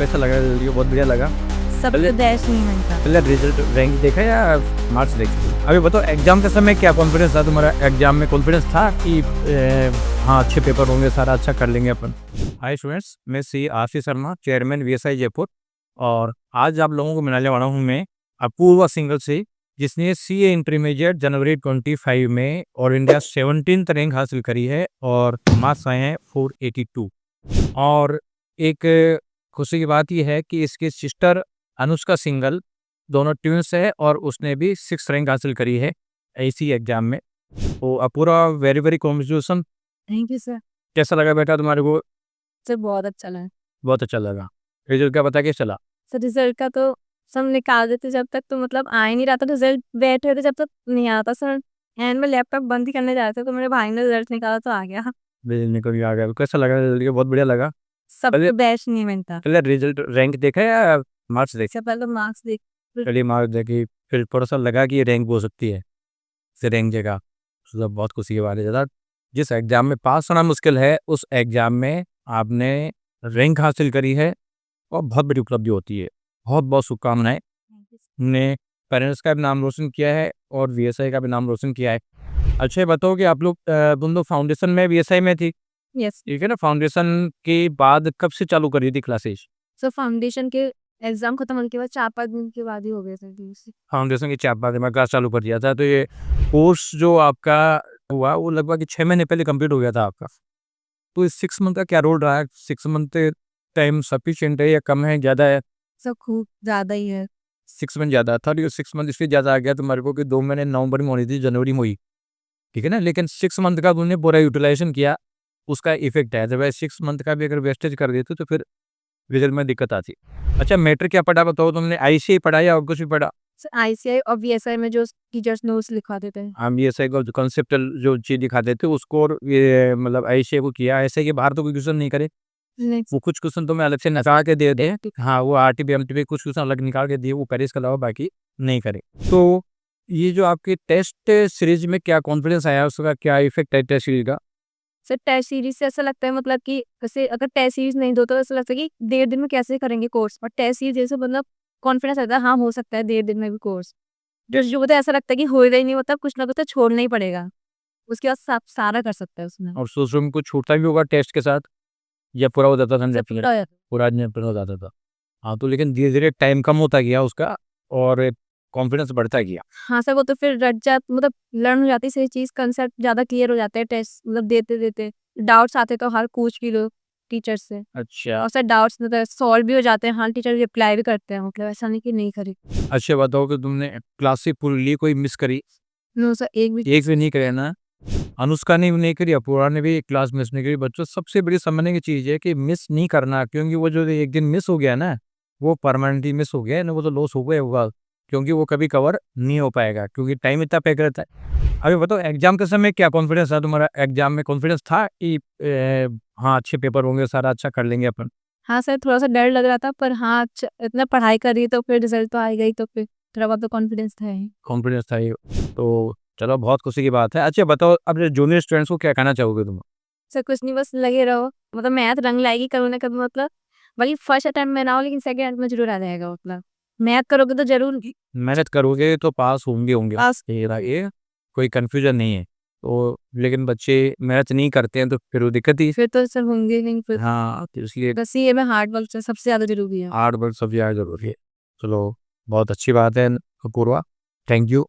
कैसा लगा रिजल्ट? बहुत बढ़िया लगा। सब पहले- तो बेस्ट नहीं बनता। पहले रिजल्ट रैंक देखा या मार्क्स देखी? अभी बताओ एग्जाम के समय क्या कॉन्फिडेंस था तुम्हारा? एग्जाम में कॉन्फिडेंस था कि हाँ अच्छे पेपर होंगे, सारा अच्छा कर लेंगे अपन? हाय स्टूडेंट्स, मैं C RC Sharma, chairman VSI Jaipur, और आज आप लोगों को मिलाने वाला हूँ मैं अपूर्वा सिंगल से, जिसने सीए इंटरमीडिएट जनवरी 25 में और इंडिया 17th रैंक हासिल करी है और मार्क्स आए हैं 482। और एक खुशी की बात यह है कि इसकी सिस्टर अनुष्का सिंगल, दोनों ट्विंस है, और उसने भी 6 रैंक हासिल करी है इसी एग्जाम में। तो Apoorva, very very congratulation. Thank you sir. कैसा लगा बेटा तुम्हारे को? सर बहुत अच्छा लगा। बहुत अच्छा लगा। रिजल्ट क्या बता के चला? सर रिजल्ट का तो सब निकाल देते जब तक तो मतलब आ ही नहीं रहा था, रिजल्ट बैठे थे जब तक नहीं आता सर। एंड में लैपटॉप बंद ही करने जा रहे थे तो मेरे भाई ने रिजल्ट निकाला तो आ गया। निकल के आ गया। कैसा लगा रिजल्ट? बहुत बढ़िया लगा। सब पहले- तो बेस्ट नहीं बनता। पहले रिजल्ट रैंक देखा या मार्क्स देखे? सबसे पहले मार्क्स देख। पहले मार्क्स देखी, फिर थोड़ा सा लगा कि ये रैंक हो सकती है, से रैंक जगह तो बहुत खुशी की बात है। ज़्यादा जिस एग्जाम में पास होना मुश्किल है, उस एग्जाम में आपने रैंक हासिल करी है और बहुत बड़ी उपलब्धि होती है। बहुत बहुत शुभकामनाएं। ने पेरेंट्स का भी नाम रोशन किया है और वीएसआई का भी नाम रोशन किया है। अच्छा, ये बताओ कि आप लोग तुम लोग फाउंडेशन में वीएसआई में थी, यस। ठीक है ना? फाउंडेशन के बाद कब से चालू करी थी क्लासेस? सर फाउंडेशन के एग्जाम खत्म होने के बाद 4-5 दिन के बाद ही हो गए थे। फाउंडेशन के 4 में क्लास चालू कर दिया था, तो ये कोर्स जो आपका हुआ वो लगभग 6 महीने पहले कंप्लीट हो गया था आपका। तो इस 6 मंथ का क्या रोल रहा है? 6 मंथ टाइम सफिशिएंट है या कम है, ज़्यादा है? सर खूब ज्यादा ही है। 6 मंथ ज़्यादा था, तो 6 मंथ इसलिए ज़्यादा आ गया तुम्हारे को कि 2 महीने नवंबर में होनी थी, जनवरी में हुई, ठीक है ना? लेकिन 6 मंथ का तुमने पूरा यूटिलाइजेशन किया, उसका इफेक्ट है। अदरवाइज 6 मंथ का भी अगर वेस्टेज कर देते तो फिर रिजल्ट में दिक्कत आती। अच्छा, मैट्रिक क्या पढ़ा बताओ तुमने? आईसीआई पढ़ा या और कुछ भी पढ़ा? सर आईसीआई और वीएसआई में जो टीचर्स नोट्स लिखवा देते हैं। हम ये ऐसे को कॉन्सेप्टल जो चीज़ दिखाते थे उसको, और ये मतलब आईसीआई को किया, ऐसे के बाहर तो कोई क्वेश्चन नहीं करे। नहीं। वो कुछ क्वेश्चन तो मैं अलग से निकाल के दे दे। हाँ, वो आरटीपी एमटीपी कुछ क्वेश्चन अलग निकाल के दिए, वो करे, इसके अलावा बाकी नहीं करे। तो ये जो आपके टेस्ट सीरीज में क्या कॉन्फिडेंस आया, उसका क्या इफेक्ट है टेस्ट सीरीज का? सर टेस्ट सीरीज से ऐसा लगता है मतलब कि जैसे अगर टेस्ट सीरीज नहीं दो तो ऐसा लगता है कि 1.5 दिन में कैसे करेंगे कोर्स, और टेस्ट सीरीज जैसे मतलब कॉन्फिडेंस आता है हाँ हो सकता है 1.5 दिन में भी कोर्स। जो होता है ऐसा लगता है कि होएगा ही नहीं, मतलब कुछ ना कुछ तो छोड़ना ही पड़ेगा, उसके बाद आप सारा कर सकते हैं उसमें। और सोच में कुछ छूटता भी होगा टेस्ट के साथ, या पूरा हो जाता था? सब पूरा हो जाता है। पूरा हो जाता था। हाँ, तो लेकिन धीरे धीरे टाइम कम होता गया उसका और कॉन्फिडेंस बढ़ता गया। हाँ सर वो तो फिर रट जा मतलब लर्न हो जाती है सही चीज, कंसेप्ट ज्यादा क्लियर हो जाता है टेस्ट मतलब देते देते। डाउट्स आते तो हर पूछ भी लो टीचर से, अच्छा। और सर डाउट्स मतलब सॉल्व भी हो जाते हैं, हाँ टीचर रिप्लाई भी करते हैं, मतलब ऐसा नहीं कि नहीं करी। अच्छा, बताओ कि तुमने क्लासिक पूरी कोई मिस करी? नो सर एक भी। एक भी नहीं करे ना? अनुष्का ने भी नहीं करी, अपूर्वा ने भी क्लास मिस नहीं करी। बच्चों, सबसे बड़ी समझने की चीज़ है कि मिस नहीं करना, क्योंकि वो जो एक दिन मिस हो गया ना, वो परमानेंटली मिस हो गया ना, वो तो लॉस हो गया होगा, क्योंकि वो कभी कवर नहीं हो पाएगा, क्योंकि टाइम इतना पैक रहता है। अभी बताओ एग्जाम के समय क्या कॉन्फिडेंस था तुम्हारा? एग्जाम में कॉन्फिडेंस था कि हाँ अच्छे पेपर होंगे, सारा अच्छा कर लेंगे अपन? हाँ सर थोड़ा सा डर लग रहा था, पर हाँ अच्छा इतना पढ़ाई करी तो फिर रिजल्ट तो आएगा ही, तो फिर थोड़ा बहुत तो कॉन्फिडेंस था ही। कॉन्फिडेंस था ये, तो चलो बहुत खुशी की बात है। अच्छा बताओ, अब जूनियर स्टूडेंट्स को क्या कहना चाहोगे तुम? सर कुछ नहीं बस लगे रहो, मतलब मैथ रंग लाएगी कभी ना कभी, मतलब भले फर्स्ट अटेम्प्ट में ना हो लेकिन सेकंड अटेम्प्ट में जरूर आ जाएगा, मतलब मैथ करोगे तो जरूर मेहनत करोगे तो पास होंगे पास। ये कोई कंफ्यूजन नहीं है। तो लेकिन बच्चे मेहनत नहीं करते हैं तो फिर वो दिक्कत ही। फिर तो सर होंगे ही नहीं फिर। हाँ, तो इसलिए बस ये में हार्ड वर्क सबसे ज्यादा जरूरी है। हार्ड वर्क सबसे ज़्यादा जरूरी है। चलो, बहुत अच्छी बात है अपूर्वा, थैंक यू।